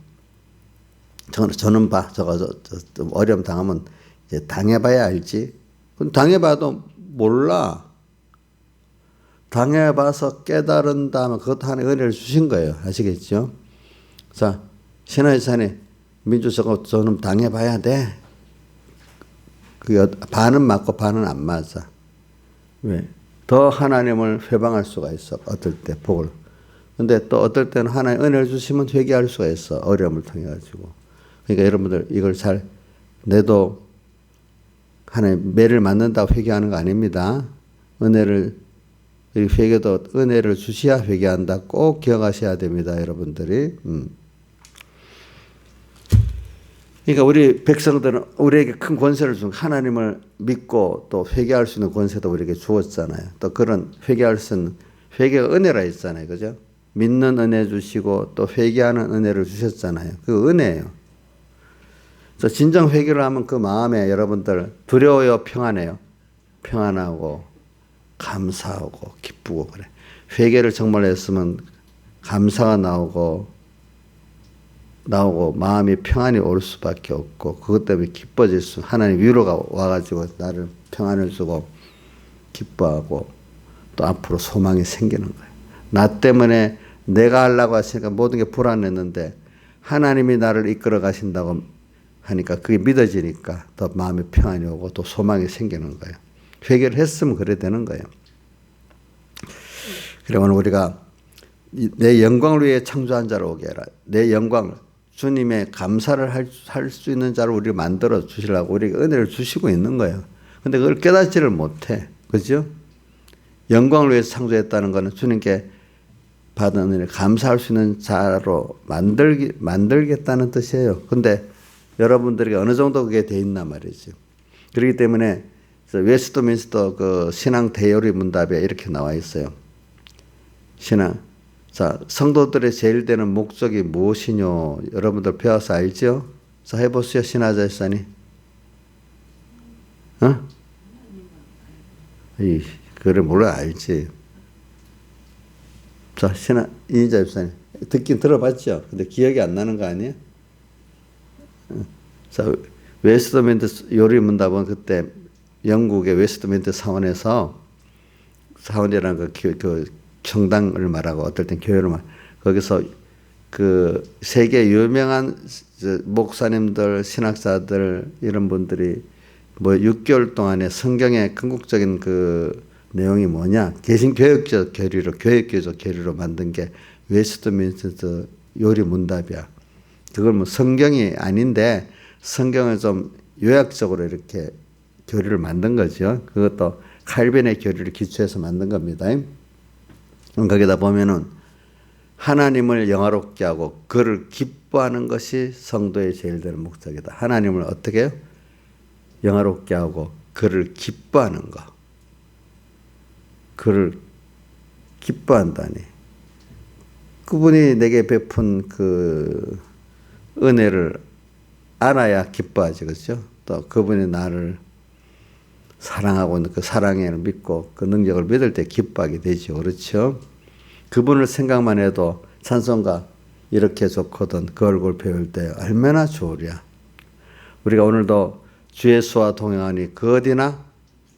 저는 어려움 당하면 이제 당해봐야 알지. 당해봐도 몰라. 당해봐서 깨달은 다음에 그것도 하나님 은혜를 주신 거예요. 아시겠죠? 자, 신하이산에 민주 저는 당해봐야 돼. 반은 맞고 반은 안 맞아. 왜? 더 하나님을 회방할 수가 있어. 어떨 때 복을. 근데 또 어떨 때는 하나님 은혜를 주시면 회개할 수가 있어. 어려움을 통해 가지고. 그러니까 여러분들 이걸 잘 내도 하나님 매를 맞는다고 회개하는 거 아닙니다. 회개도 은혜를 주셔야 회개한다. 꼭 기억하셔야 됩니다, 여러분들이. 그러니까 우리 백성들은 우리에게 큰 권세를 준 하나님을 믿고 또 회개할 수 있는 권세도 우리에게 주었잖아요. 또 그런 회개할 수 있는 회개가 은혜라 했잖아요, 그죠? 믿는 은혜 주시고 또 회개하는 은혜를 주셨잖아요. 그 은혜예요. 그래서 진정 회개를 하면 그 마음에 여러분들 두려워요, 평안해요? 평안하고 감사하고 기쁘고 그래. 회개를 정말 했으면 감사가 나오고 마음이 평안이 올 수밖에 없고 그것 때문에 기뻐질 수 하나님 위로가 와가지고 나를 평안을 주고 기뻐하고 또 앞으로 소망이 생기는 거예요. 나 때문에 내가 하려고 하시니까 모든 게 불안했는데 하나님이 나를 이끌어 가신다고 하니까 그게 믿어지니까 더 마음에 평안이 오고 또 소망이 생기는 거예요. 회개를 했으면 그래 되는 거예요. 그러면 우리가 내 영광을 위해 창조한 자를 오게 해라. 내 영광을 주님의 감사를 할 수 있는 자를 우리 만들어 주시려고 우리에게 은혜를 주시고 있는 거예요. 근데 그걸 깨닫지를 못해. 그죠? 영광을 위해서 창조했다는 것은 주님께 받은 은혜를 감사할 수 있는 자로 만들겠다는 뜻이에요. 근데 여러분들에게 어느 정도 그게 돼 있나 말이죠. 그렇기 때문에 웨스트민스터 그 신앙 대요리 문답에 이렇게 나와 있어요. 자, 성도들의 제일 되는 목적이 무엇이뇨? 여러분들 배워서 알죠? 자, 해보세요, 신하자 일산이. 그래, 몰라, 알지. 자, 이인자 일산이. 듣긴 들어봤죠? 근데 기억이 안 나는 거 아니에요? 자, 웨스트민스터 요리 문답은 그때 영국의 웨스트민스터 사원에서 사원이라는 그 청당을 말하고 어떨 땐 교회를 말 거기서 그 세계 유명한 목사님들, 신학자들 이런 분들이 뭐 6개월 동안에 성경의 궁극적인 그 내용이 뭐냐? 개신교역적 교리로 교회교적 교리로 만든 게 웨스트민스터 요리 문답이야. 그걸 뭐 성경이 아닌데 성경을 좀 요약적으로 이렇게 교리를 만든 거죠. 그것도 칼빈의 교리를 기초해서 만든 겁니다. 거기다 보면은 하나님을 영화롭게 하고 그를 기뻐하는 것이 성도의 제일 되는 목적이다. 하나님을 어떻게 해요? 영화롭게 하고 그를 기뻐하는 것. 그를 기뻐한다니. 그분이 내게 베푼 그 은혜를 알아야 기뻐하지, 그렇죠? 또 그분이 나를 사랑하고 있는 그 사랑을 믿고 그 능력을 믿을 때 기뻐하게 되죠, 그렇죠? 그분을 생각만 해도 찬송가 이렇게 좋거든 그 얼굴 배울 때 얼마나 좋으랴. 우리가 오늘도 주 예수와 동행하니 그 어디나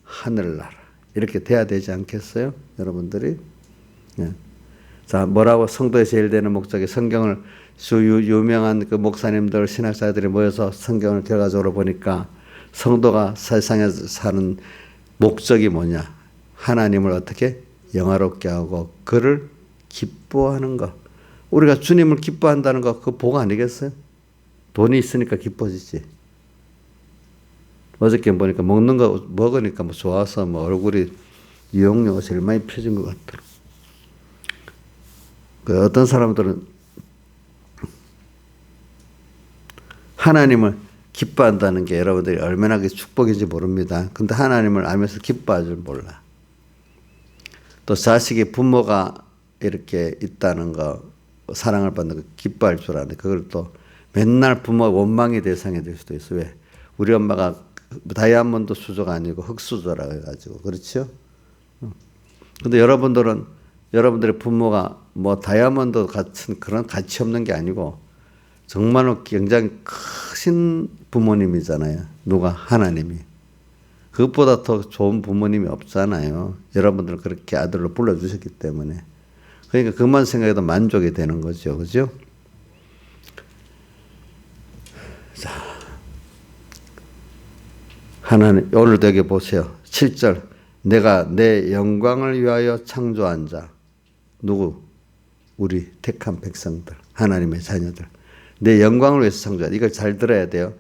하늘나라 이렇게 돼야 되지 않겠어요? 여러분들이. 네. 자, 뭐라고 성도의 제일 되는 목적이 성경을 유명한 그 목사님들 신학자들이 모여서 성경을 결과적으로 보니까 성도가 세상에서 사는 목적이 뭐냐? 하나님을 어떻게 영화롭게 하고 그를 기뻐하는 것. 우리가 주님을 기뻐한다는 것 그 복 아니겠어요? 돈이 있으니까 기뻐지지. 어저께 보니까 먹는 거 먹으니까 뭐 좋아서 뭐 얼굴이 유용료가 제일 많이 펴진 것 같더라고. 그 어떤 사람들은 하나님을 기뻐한다는 게 여러분들이 얼마나 그 축복인지 모릅니다. 근데 하나님을 알면서 기뻐할 줄 몰라. 또 자식이 부모가 이렇게 있다는 거, 사랑을 받는 거 기뻐할 줄 아는데 그걸 또 맨날 부모 원망의 대상이 될 수도 있어. 왜? 우리 엄마가 다이아몬드 수조가 아니고 흙수저라 해가지고. 그렇죠? 근데 여러분들의 부모가 뭐 다이아몬드 같은 그런 가치 없는 게 아니고 정말로 굉장히 크신 부모님이잖아요. 누가? 하나님이. 그것보다 더 좋은 부모님이 없잖아요. 여러분들 그렇게 아들로 불러주셨기 때문에. 그러니까 그만 생각해도 만족이 되는 거죠. 그죠? 자, 하나님, 오늘도 여기 보세요. 7절. 내가 내 영광을 위하여 창조한 자. 누구? 우리 택한 백성들. 하나님의 자녀들. 내 영광을 위해서 창조한. 이걸 잘 들어야 돼요.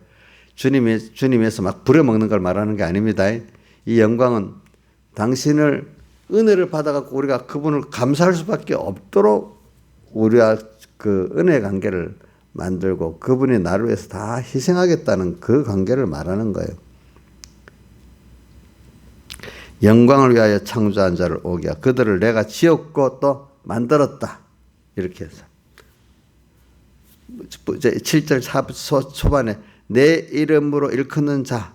주님에서 막 부려먹는 걸 말하는 게 아닙니다. 이 영광은 당신을 은혜를 받아갖고 우리가 그분을 감사할 수밖에 없도록 우리와 그 은혜 관계를 만들고 그분이 나를 위해서 다 희생하겠다는 그 관계를 말하는 거예요. 영광을 위하여 창조한 자를 오게 하고 그들을 내가 지었고 또 만들었다. 이렇게 해서 7절 초반에 내 이름으로 일컫는 자,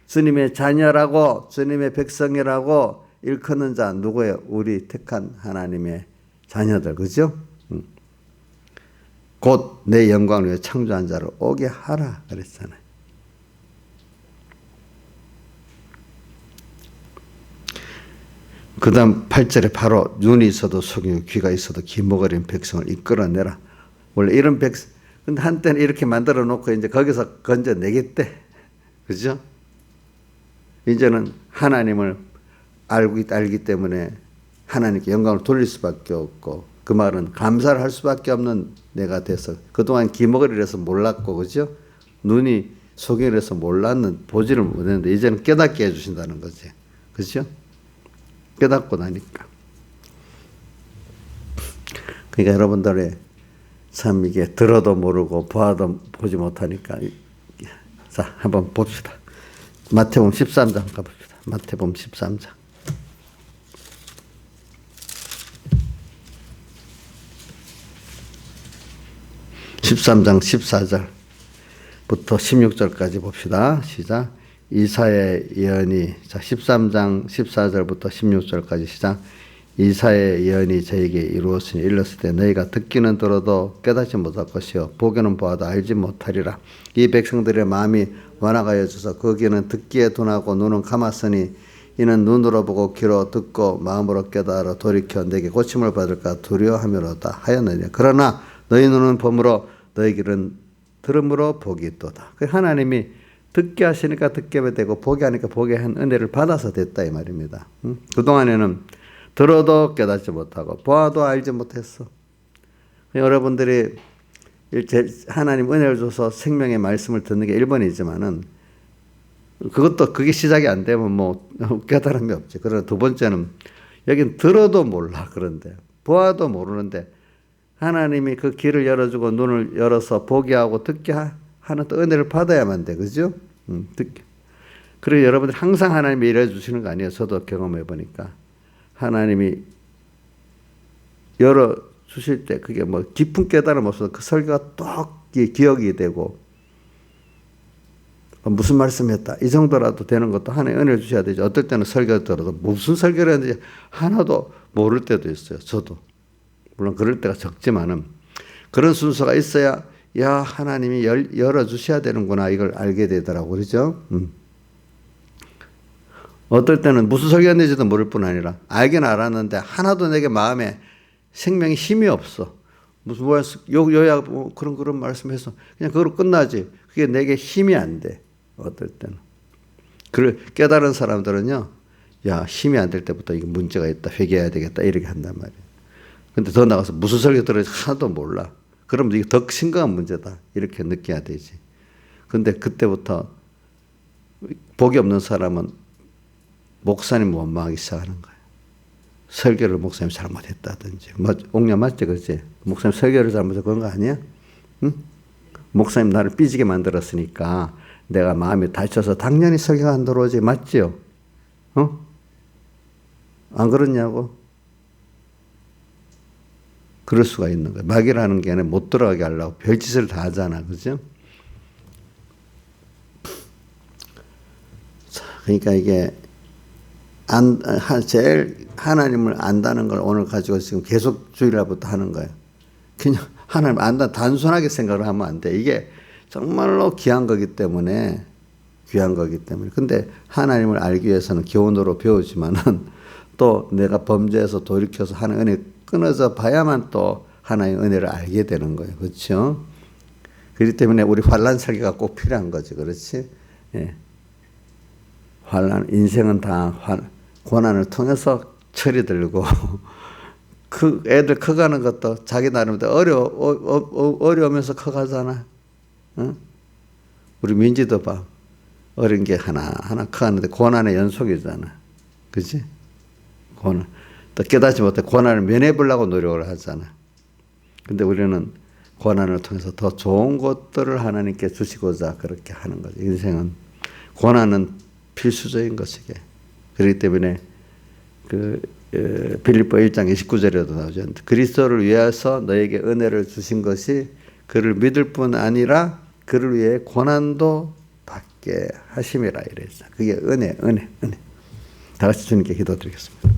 주님의 자녀라고 주님의 백성이라고 일컫는 자 누구예요? 우리 택한 하나님의 자녀들. 그죠? 곧 내 영광을 위해 창조한 자를 오게 하라 그랬잖아요. 그 다음 8절에 바로 눈이 있어도 속이고 귀가 있어도 기모거린 백성을 이끌어내라. 원래 이런 백성, 근데 한때는 이렇게 만들어 놓고 이제 거기서 건져내겠대. 그죠? 이제는 하나님을 알기 때문에 하나님께 영광을 돌릴 수밖에 없고 그 말은 감사를 할 수밖에 없는 내가 돼서 그동안 기머거리라서 몰랐고 그죠? 눈이 속이라서 몰랐는 보지를 못했는데 이제는 깨닫게 해주신다는 거지. 그죠? 깨닫고 나니까. 그러니까 여러분들의 참 이게 들어도 모르고 보아도 보지 못하니까 자 한번 봅시다. 마태복음 13장 가봅시다. 마태복음 13장. 13장 14절부터 16절까지 봅시다. 시작. 이사의 예언이, 자 13장 14절부터 16절까지 시작. 이사의 예언이 저에게 이루었으니 일렀을 때 너희가 듣기는 들어도 깨닫지 못할 것이요 보기는 보아도 알지 못하리라. 이 백성들의 마음이 완악하여져서 거기는 듣기에 둔하고 눈은 감았으니 이는 눈으로 보고 귀로 듣고 마음으로 깨달아 돌이켜 내게 고침을 받을까 두려워하며로다 하였느냐. 그러나 너희 눈은 범으로 너희 귀는 들음으로 복이 있도다. 하나님이 듣게 하시니까 듣게 되고 보게 하니까 보게 한 은혜를 받아서 됐다 이 말입니다. 그동안에는 들어도 깨닫지 못하고 보아도 알지 못했어. 여러분들이 하나님 은혜를 줘서 생명의 말씀을 듣는 게 1번이지만은 그게 시작이 안 되면 뭐 깨달음이 없지. 그러나 두 번째는 여긴 들어도 몰라. 그런데 보아도 모르는데 하나님이 그 길을 열어주고 눈을 열어서 보게 하고 듣게 하는 또 은혜를 받아야만 돼. 그죠? 듣게. 그리고 여러분들 항상 하나님이 일해주시는 거 아니에요. 저도 경험해 보니까. 하나님이 열어주실 때 그게 뭐 깊은 깨달음 없어도 그 설교가 딱 기억이 되고 무슨 말씀했다. 이 정도라도 되는 것도 하나의 은혜를 주셔야 되죠. 어떨 때는 설교 들어도 무슨 설교를 했는지 하나도 모를 때도 있어요. 저도. 물론 그럴 때가 적지만은 그런 순서가 있어야 야 하나님이 열어주셔야 되는구나 이걸 알게 되더라고. 그렇죠? 어떨 때는 무슨 설교했는지도 모를 뿐 아니라 알긴 알았는데 하나도 내게 마음에 생명이 힘이 없어. 무슨 요약 뭐 그런 말씀해서 그냥 그걸로 끝나지. 그게 내게 힘이 안 돼. 어떨 때는. 그걸 깨달은 사람들은요. 야 힘이 안 될 때부터 이게 문제가 있다. 회개해야 되겠다. 이렇게 한단 말이에요. 근데 더 나가서 무슨 설교 들었는지 하나도 몰라. 그러면 이게 더 심각한 문제다. 이렇게 느껴야 되지. 근데 그때부터 복이 없는 사람은 목사님 원망하기 시작하는 거예요. 설교를 목사님 잘못했다든지. 옥냐 맞지 그렇지? 목사님 설교를 잘못해서 그런 거 아니야? 응? 목사님 나를 삐지게 만들었으니까 내가 마음이 다쳐서 당연히 설교가 안 들어오지. 맞지요? 안 그렇냐고? 그럴 수가 있는 거예요. 마귀라는 게 아니라 못 들어가게 하려고 별짓을 다 하잖아. 그죠? 자, 그러니까 이게 제일 하나님을 안다는 걸 오늘 가지고 지금 계속 주일날부터 하는 거예요. 그냥 하나님 안다 단순하게 생각을 하면 안 돼. 이게 정말로 귀한 거기 때문에 근데 하나님을 알기 위해서는 교훈으로 배우지만은 또 내가 범죄해서 돌이켜서 하는 은혜 끊어져 봐야만 또 하나의 은혜를 알게 되는 거예요. 그렇죠? 그렇기 때문에 우리 환난 설교가 꼭 필요한 거지. 그렇지? 예. 인생은 다 고난을 통해서 철이 들고 그 애들 커가는 것도 자기 나름대로 어려우면서 커가잖아. 응? 우리 민지도 봐. 어린 게 하나 커가는데 고난의 연속이잖아. 그치? 고난. 또 깨닫지 못해 고난을 면해보려고 노력을 하잖아. 근데 우리는 고난을 통해서 더 좋은 것들을 하나님께 주시고자 그렇게 하는 거죠. 인생은 고난은 필수적인 것이게. 그렇기 때문에 빌립보 1장 29절에도 나오죠. 그리스도를 위해서 너에게 은혜를 주신 것이 그를 믿을 뿐 아니라 그를 위해 고난도 받게 하심이라 이랬어요. 그게 은혜. 다 같이 주님께 기도드리겠습니다.